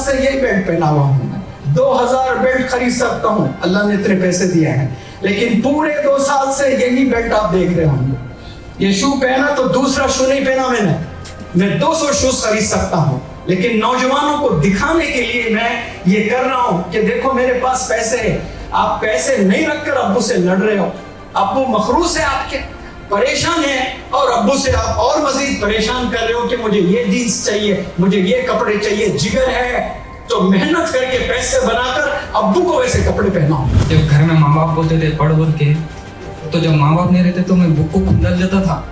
से यही बेल्ट पहना हुआ हूँ, 2000 बेल्ट खरीद सकता हूँ, अल्लाह ने इतने पैसे दिए हैं, लेकिन पूरे 2 साल से यही बेल्ट आप देख रहे होंगे। ये शू पहना तो दूसरा शू नहीं पहना मैं 200 शूज खरीद सकता हूँ, लेकिन नौजवानों को दिखाने के लिए मैं ये कर रहा हूँ कि देखो मेरे पास पैसे है। आप पैसे नहीं रखकर अब्बू से लड़ रहे हो, अब्बू मखरूस है आपके, परेशान है, और अब्बू से आप और मजीद परेशान कर रहे हो कि मुझे ये जीन्स चाहिए, मुझे ये कपड़े चाहिए। जिगर है तो मेहनत करके पैसे बनाकर अब्बू को वैसे कपड़े पहनाओ। जब घर में माँ बाप बोलते थे पढ़ बोल के, तो जब माँ बाप नहीं रहते तो मैं बुक को खुंदल जाता था,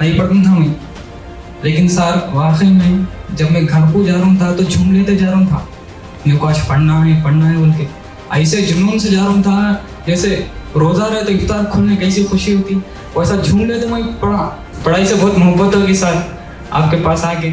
नहीं पढ़ता था मैं। लेकिन सर वाकई में जब मैं घर को जा रहा था तो झूम लेते जा रहा था, मेरे को आज पढ़ना है बोल के, ऐसे जुनून से जा रहा था जैसे रोजा रहे तो इफ्तार खुलने कैसी खुशी होती, वैसा झूम लेते मैं। पढ़ाई से बहुत मोहब्बत होगी सर आपके पास आके।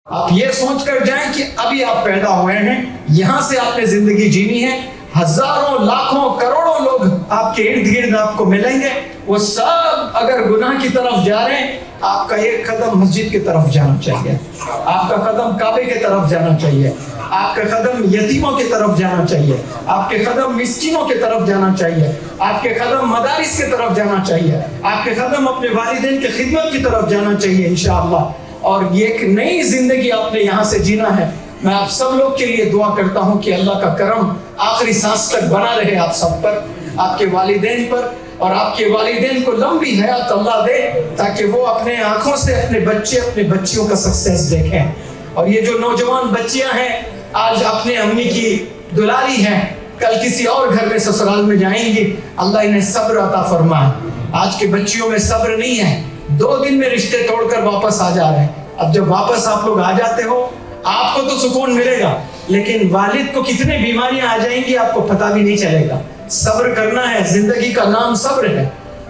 आप ये सोच कर जाएं कि अभी आप पैदा हुए हैं, यहाँ से आपने जिंदगी जीनी है, हजारों लाखों करोड़ों लोग आपके इर्द गिर्द आपको मिलेंगे, वो सब अगर गुनाह की तरफ जा रहे हैं, आपका एक कदम मस्जिद की तरफ जाना चाहिए, आपका कदम काबे की तरफ जाना चाहिए, आपका कदम यतीमों की तरफ जाना चाहिए, आपके कदम मिस्कीनों की तरफ जाना चाहिए, आपके कदम मदारिस की तरफ जाना चाहिए, आपके कदम अपने वालिदैन की खिदमत की तरफ जाना चाहिए इंशाअल्लाह। और ये एक नई जिंदगी आपने यहाँ से जीना है। मैं आप सब लोग के लिए दुआ करता हूँ कि अल्लाह का करम आखिरी सांस तक बना रहे आप सब पर, आपके वालिदैन पर, और आपके वालिदैन को लंबी हयात अल्लाह दे ताकि वो अपने आंखों से अपने बच्चे अपने बच्चियों का सक्सेस देखें। और ये जो नौजवान बच्चियां हैं आज अपने अम्मी की दुलारी हैं, कल किसी और घर में ससुराल में जाएंगी, अल्लाह इन्हें सब्र अता फरमाए। आज के बच्चियों में सब्र नहीं है, 2 दिन में रिश्ते तोड़कर वापस आ जा रहे हैं। अब जब वापस आप लोग आ जाते हो आपको तो सुकून मिलेगा, लेकिन वालिद को कितने बीमारियां आ जाएंगी आपको पता भी नहीं चलेगा। सब्र करना है, जिंदगी का नाम सब्र है।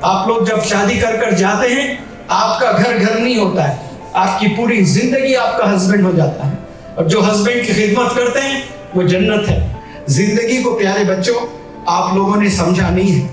आप लोग जब शादी कर जाते हैं आपका घर नहीं होता है, आपकी पूरी जिंदगी आपका हस्बैंड हो जाता है, और जो हस्बैंड की खिदमत करते हैं वो जन्नत है। जिंदगी को प्यारे बच्चों आप लोगों ने समझा नहीं है,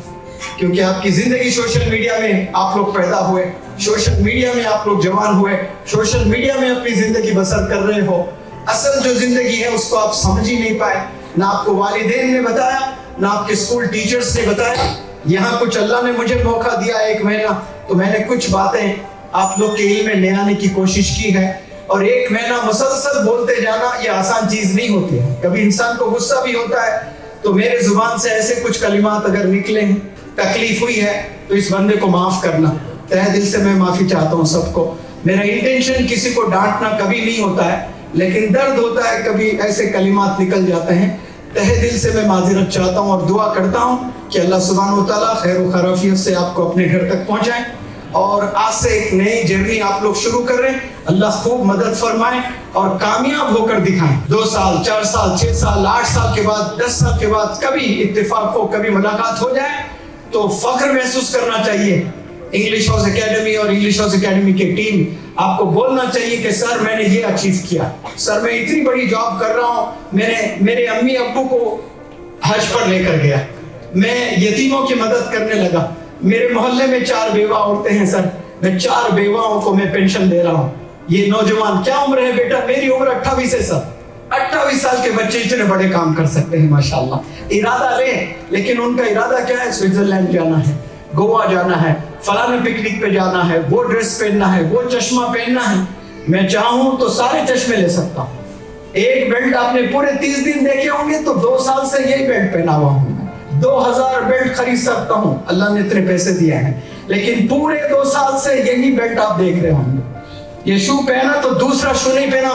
क्योंकि आपकी जिंदगी सोशल मीडिया में आप लोग पैदा हुए, सोशल मीडिया में आप लोग जवान हुए, सोशल मीडिया में अपनी जिंदगी बसर कर रहे हो। असल जो जिंदगी है उसको आप समझ ही नहीं पाए, ना आपको वालिदैन ने बताया, ना आपके स्कूल टीचर्स ने बताया। यहाँ कुछ अल्लाह ने मुझे मौका दिया 1 महीना, तो मैंने कुछ बातें आप लोग के इल्म में ले आने की कोशिश की है। और 1 महीना मुसलसल बोलते जाना ये आसान चीज नहीं होती है, कभी इंसान को गुस्सा भी होता है। तो मेरे जुबान से ऐसे कुछ कलिमात अगर निकले हैं, तकलीफ हुई है, तो इस बंदे को माफ करना। तहे दिल से मैं माफी चाहता हूँ सबको। मेरा इंटेंशन किसी को डांटना कभी नहीं होता है, लेकिन दर्द होता है, कभी ऐसे कलिमात निकल जाते हैं। तहे दिल से मैं माजिरत चाहता हूँ और दुआ करता हूँ कि अल्लाह सुब्हानहू व तआला खैर व खराफियत से आपको अपने घर तक पहुँचाए, और आज से एक नई जर्नी आप लोग शुरू कर रहे हैं। अल्लाह खूब मदद फरमाए और कामयाब होकर दिखाएं। 2 साल 4 साल 6 साल 8 साल के बाद 10 साल के बाद कभी इत्तेफाक हो, कभी मुलाकात हो जाए तो फख्र महसूस करना चाहिए। इंग्लिश हाउस एकेडमी और इंग्लिश हाउस एकेडमी की टीम आपको बोलना चाहिए कि सर मैंने ये अचीव किया, सर मैं इतनी बड़ी जॉब कर रहा हूँ, मेरे अम्मी अब्बू को हज पर लेकर गया, मैं यतीमों की मदद करने लगा, मेरे मोहल्ले में 4 बेवा औरतें हैं सर, मैं 4 बेवाओं को मैं पेंशन दे रहा हूँ। ये नौजवान क्या उम्र है बेटा? मेरी उम्र 28 है सर। 28 साल के बच्चे इतने बड़े काम कर सकते हैं माशाल्लाह। इरादा ले, लेकिन उनका इरादा क्या है? स्विट्जरलैंड जाना है, गोवा जाना है, फलाने पिकनिक पे जाना है, वो ड्रेस पहनना है, वो चश्मा पहनना है। मैं चाहूँ तो सारे चश्मे ले सकता हूँ। एक बेल्ट आपने पूरे 30 दिन देखे होंगे, तो 2 साल से यही बेल्ट पहना हुआ हूँ। 2000 बेल्ट खरीद सकता हूँ, अल्लाह ने इतने पैसे दिए हैं, लेकिन पूरे 2 साल से यही बेल्ट आप देख रहे होंगे। ये शू पहना तो दूसरा शू नहीं पहना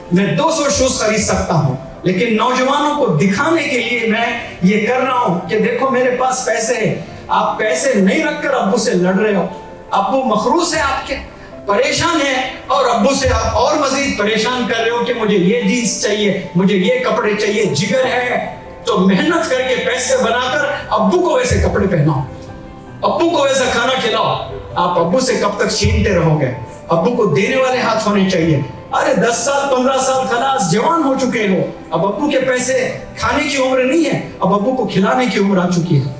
मैं 200 शूज खरीद सकता हूँ, लेकिन नौजवानों को दिखाने के लिए मैं ये कर रहा हूँ कि देखो मेरे पास पैसे है। आप पैसे नहीं रखकर अब्बू से लड़ रहे हो, अब्बू मखरूस है आपके, परेशान है, और अब्बू से आप और मजीद परेशान कर रहे हो कि मुझे ये जीन्स चाहिए, मुझे ये कपड़े चाहिए। जिगर है तो मेहनत करके पैसे बनाकर अब्बू को वैसे कपड़े पहनाओ, अब्बू को वैसा खाना खिलाओ। आप अब्बू से कब तक छीनते रहोगे? अब्बू को देने वाले हाथ होने चाहिए। अरे 10 साल 15 साल खलास जवान हो चुके हो, अब अब्बू के पैसे खाने की उम्र नहीं है, अब अब्बू को खिलाने की उम्र आ चुकी है,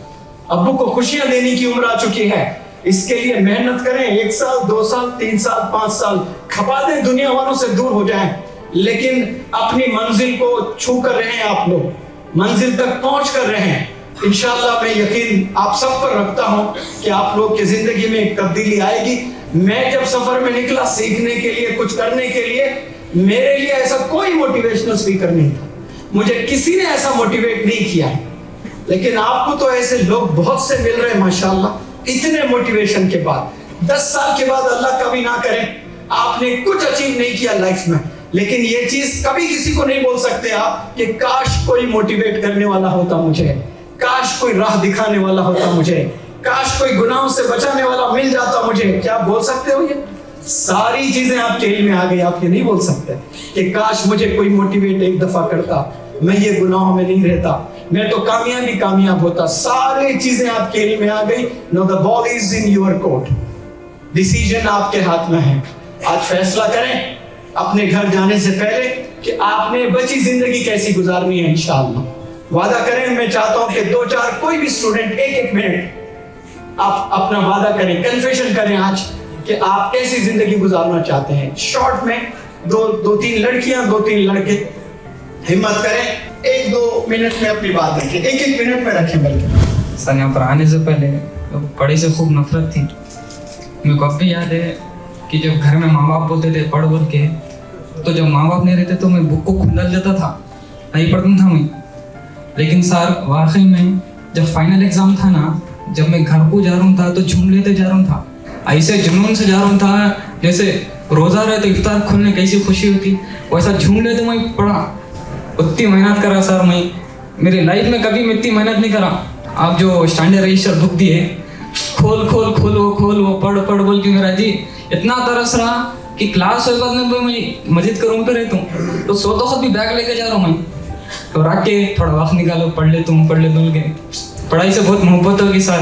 अब्बू को खुशियां देने की उम्र आ चुकी है। इसके लिए मेहनत करें, 1 साल 2 साल 3 साल 5 साल खपा दें, दुनिया वालों से दूर हो जाएं, لیکن اپنی منزل کو چھو کر رہے ہیں آپ لوگ, منزل تک پہنچ کر رہے ہیں. انشاءاللہ میں یقین آپ سب پر رکھتا ہوں کہ آپ لوگ کی زندگی میں ایک تبدیلی آئے گی. میں جب سفر میں نکلا سیکھنے کے لیے, کچھ کرنے کے لیے, میرے لیے ایسا کوئی موٹیویشنل اسپیکر نہیں تھا, مجھے کسی نے ایسا موٹیویٹ نہیں کیا ہے. لیکن آپ کو تو ایسے لوگ بہت سے مل رہے ہیں ماشاءاللہ. اتنے موٹیویشن کے بعد 10 سال کے بعد اللہ کبھی نہ کرے آپ نے کچھ اچیو نہیں کیا لائف میں, لیکن یہ چیز کبھی کسی کو نہیں بول سکتے آپ کہ کاش کوئی موٹیویٹ کرنے والا ہوتا مجھے, کاش کوئی راہ دکھانے والا ہوتا مجھے, کاش کوئی گناہوں سے بچانے والا مل جاتا مجھے. کیا بول سکتے ہو؟ یہ ساری چیزیں آپ کے علم میں آ گئی, آپ یہ نہیں بول سکتے کہ کاش مجھے کوئی موٹیویٹ ایک دفعہ کرتا, میں یہ گناہوں میں نہیں رہتا, میں تو کامیاب ہوتا. ساری چیزیں آپ کے علم میں آ گئی. نو the ball is in your court. Decision آپ کے ہاتھ میں ہے. آج فیصلہ کریں اپنے گھر جانے سے پہلے کہ آپ نے بچی زندگی کیسی گزارنی ہے. انشاءاللہ وعدہ کریں. میں چاہتا ہوں کہ 2-4 کوئی بھی اسٹوڈنٹ 1 منٹ آپ اپنا وعدہ کریں, کنفیشن کریں آج کہ آپ کیسی زندگی گزارنا چاہتے ہیں. شارٹ میں 2-3 لڑکیاں 2-3 لڑکے ہمت کریں, 1-2 منٹ میں اپنی بات رکھیں, 1 منٹ میں رکھیں. بلکہ سر یہاں پر آنے سے پہلے پڑھائی سے خوب نفرت تھی. میرے کو اب بھی یاد ہے کہ جب گھر میں ماں باپ بولتے تھے پڑھ بول کے, تو جب ماں باپ نہیں رہتے تو میں بک کو کھنڈل جاتا تھا, نہیں پڑھتا تھا میں. لیکن سر واقعی میں جب فائنل ایگزام تھا نا, جب میں گھر کو جا رہا ہوں تھا تو جھوم لیتے جا رہا ہوں تھا, ایسے جنون سے جا رہا ہوں تھا جیسے روزہ رہے تو افطار کھلنے کیسی خوشی ہوتی, ویسا جھوم لیتے میں پڑھا. اتنی محنت کرا سر, میں میری لائف میں کبھی میں اتنی محنت نہیں کرا. آپ جو اسٹینڈرڈ رجسٹر بک دیے, کھول وہ پڑھ بول کے میرا جی اتنا ترس رہا کہ کلاس ہوئے بعد میں مسجد کے روم پہ رہتا ہوں تو سوتا خود بھی بیگ لے کے جا رہا ہوں میں, تو رکھ کے تھوڑا وقت نکالو پڑھ لیتا ہوں کے. پڑھائی سے بہت محبت ہوگی سر,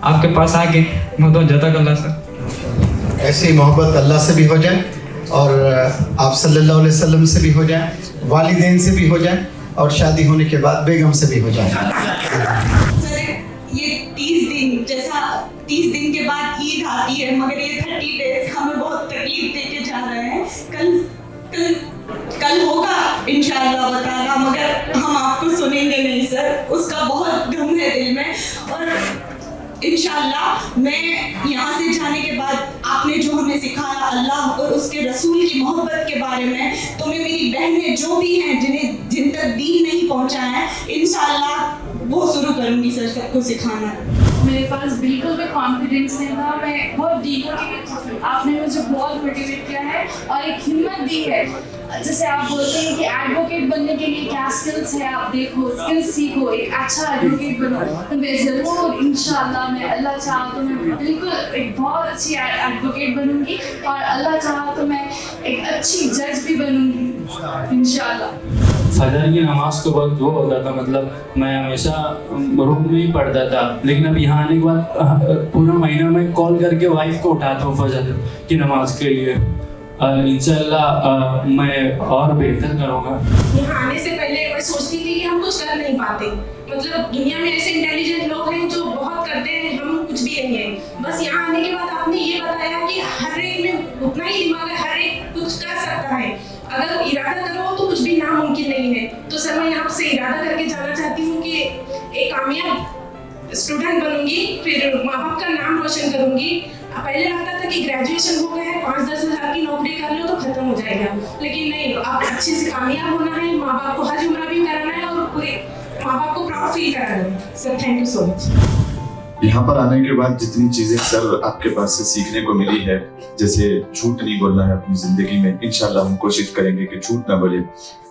آپ کے پاس آ کے بہت جزاک اللہ سر. ایسی محبت اللہ سے بھی ہو جائے اور آپ صلی اللہ علیہ وسلم سے بھی ہو جائے, والدین سے بھی ہو جائے, اور شادی ہونے کے بعد بیگم سے بھی ہو جائے. سر یہ 30 دن جیسا 30 دن کے بعد عید آتی ہے, مگر یہ 30 ڈیز ہمیں بہت تکلیف دے کے جا رہے ہیں. کل ہوگا انشاءاللہ تعالیٰ, مگر ہم آپ کو سنیں گے نہیں سر. اس کا بہت غم ہے دل میں. اور انشاءاللہ میں یہاں سے جانے کے بعد آپ نے جو ہمیں سکھایا اللہ اور اس کے رسول کی محبت کے بارے میں, تو میں میری بہنیں جو بھی ہیں جن تک دین نہیں پہنچا ہے, انشاءاللہ وہ شروع کروں گی سر سب کو سکھانا. میرے پاس بالکل بھی کانفیڈنس نہیں تھا, میں بہت ڈیموٹیویٹ. آپ نے مجھے بہت موٹیویٹ کیا ہے اور ایک ہمت دی ہے. جیسے آپ بولتے ہیں کہ ایڈوکیٹ بننے کے لیے کیا اسکلس ہے, آپ دیکھو اسکلس سیکھو, ایک اچھا ایڈوکیٹ بنو. تو میں ضرور انشاءاللہ میں اللہ چاہا تو میں بالکل ایک بہت اچھی ایڈوکیٹ بنوں گی, اور اللہ چاہا تو میں ایک اچھی جج بھی بنوں گی انشاءاللہ. فجر کی نماز کے وقت وہ ہوتا تھا, مطلب میں ہمیشہ روم میں ہی پڑھتا تھا, لیکن اب یہاں آنے کے بعد پورا مہینہ میں کال کر کے وائف کو اٹھاتا ہوں فجر کی نماز کے لیے. انشاءاللہ میں اور بہتر کروں گا. یہاں آنے سے پہلے میں سوچتی تھی کہ ہم کچھ کر نہیں پاتے, مطلب دنیا میں ایسے انٹیلیجنٹ لوگ ہیں جو بہت کرتے ہیں, ہم کچھ بھی نہیں ہیں. بس یہاں آنے کے بعد آپ نے یہ بتایا کہ ہر ایک میں اتنا ہی دماغ ہے, ہر ایک کچھ کر سکتا ہے. اگر ارادہ کرو تو کچھ بھی ناممکن نہیں ہے. تو سر میں آپ سے ارادہ کر کے جانا چاہتی ہوں کہ ایک کامیاب اسٹوڈنٹ بنوں گی, پھر ماں باپ کا نام روشن کروں گی. پہلے لگتا تھا کہ گریجویشن ہو گیا ہے, 5-10 ہزار کی نوکری کر لو تو ختم ہو جائے گا, لیکن نہیں, آپ اچھے سے کامیاب ہونا ہے, ماں باپ کو حج عمرہ بھی کرانا ہے اور پورے ماں باپ کو پراؤڈ فیل کرانا ہے. سر تھینک یو سو مچ. یہاں پر آنے کے بعد جتنی چیزیں سر آپ کے پاس سے سیکھنے کو ملی ہے, جیسے جھوٹ نہیں بولنا ہے اپنی زندگی میں, انشاءاللہ ہم کوشش کریں گے کہ جھوٹ نہ بولے.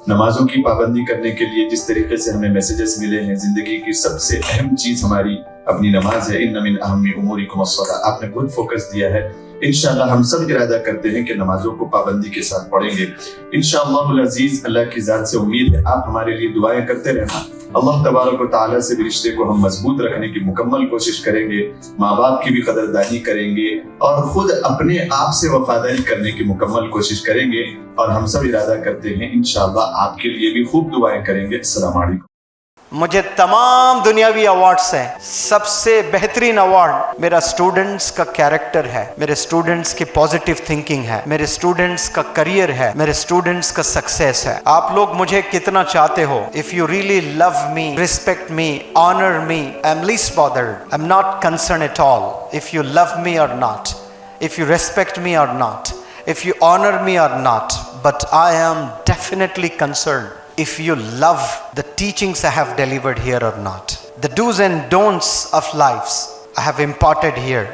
نمازوں کی پابندی کرنے کے لیے جس طریقے سے ہمیں میسیجز ملے ہیں, زندگی کی سب سے اہم چیز ہماری اپنی نماز ہے. ان من اہم امورکم الصلاۃ, آپ نے خود فوکس دیا ہے. انشاءاللہ ہم سب ارادہ کرتے ہیں کہ نمازوں کو پابندی کے ساتھ پڑھیں گے انشاءاللہ العزیز. اللہ کی ذات سے امید ہے آپ ہمارے لیے دعائیں کرتے رہنا. اللہ تبارک و تعالیٰ سے بھی رشتے کو ہم مضبوط رکھنے کی مکمل کوشش کریں گے, ماں باپ کی بھی قدردانی کریں گے, اور خود اپنے آپ سے وفاداری کرنے کی مکمل کوشش کریں گے. اور ہم سب ارادہ کرتے ہیں انشاءاللہ آپ کے لیے بھی خوب دعائیں کریں گے. السلام علیکم. मुझे तमाम दुनियावी अवार्ड्स हैं, सबसे बेहतरीन अवार्ड मेरा स्टूडेंट्स का कैरेक्टर है, मेरे स्टूडेंट्स की पॉजिटिव थिंकिंग है, मेरे स्टूडेंट्स का करियर है, मेरे स्टूडेंट्स का सक्सेस है। आप लोग मुझे कितना चाहते हो, if you really love me, respect me, honour me, I am least bothered, I am not concern at all if you love me और not, if you respect me और not, if you honor me or not, but I am definitely concerned if you love the teachings I have delivered here or not. The do's and don'ts of lives I have imparted here,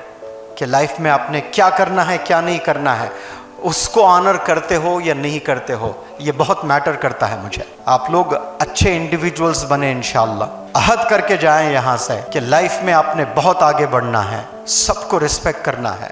कि life में आपने क्या करना है क्या नहीं करना है, उसको ऑनर करते हो या नहीं करते हो, ये बहुत मैटर करता है मुझे। आप लोग अच्छे इंडिविजुअल्स बने इंशाअल्लाह। अहद करके जाएं यहाँ से कि लाइफ में आपने बहुत आगे बढ़ना है, सबको रिस्पेक्ट करना है,